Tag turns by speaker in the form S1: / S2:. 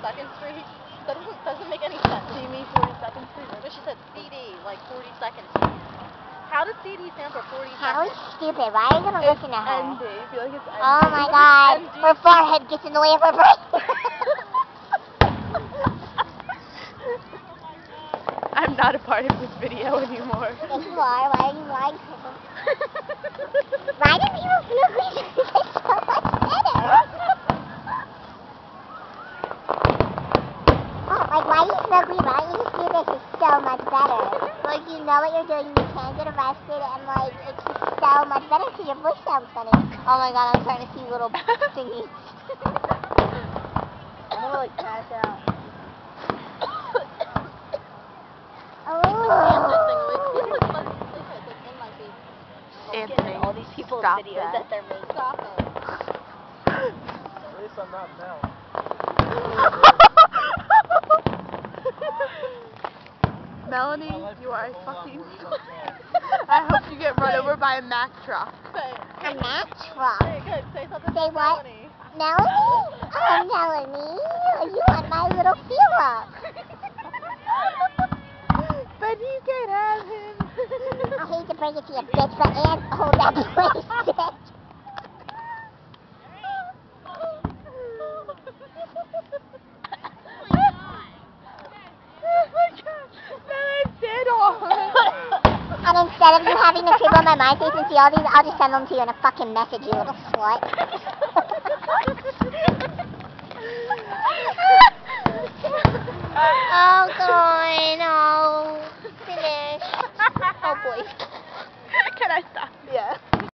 S1: 42nd Street? That doesn't make any sense.
S2: See me 42nd Street?
S1: But she said CD, like 42nd Street. How does CD stand for 42nd?
S3: How stupid. Why are you going to listen to her?
S2: ND. I feel like it's ND.
S3: Oh my god. Her forehead gets in the way of her brain.
S2: I'm not a part of this video anymore.
S3: Yes, you are. Why are you lying to her? Why do people smoke weed? It's so much better. Oh, like, why do you smoke weed? Why don't you just do this? It's so much better. Like, you know what you're doing, you can't get arrested, and, like, it's just so much better because your voice sounds funny. Oh my god, I'm starting to see little thingies.
S1: I'm gonna, like, pass out.
S2: Anthony,
S1: all these people's
S2: stop
S1: videos that they're making. Stop it.
S4: At least I'm not now.
S2: Melanie, you are a fucking... I hope you get run over by a Mack truck.
S3: A Mack truck?
S1: Hey, good. Say something
S3: Say
S1: to
S3: what?
S1: Melanie.
S3: Melanie? Oh, Melanie, you want my little feel-up.
S2: But you can't have him.
S3: I hate to break it to you, bitch, but Ann hold that place, bitch. And instead of you having to crib on my MySpace and see all these, I'll just send them to you in a fucking message, you little slut. Oh, God, no. Finish. Oh, boy.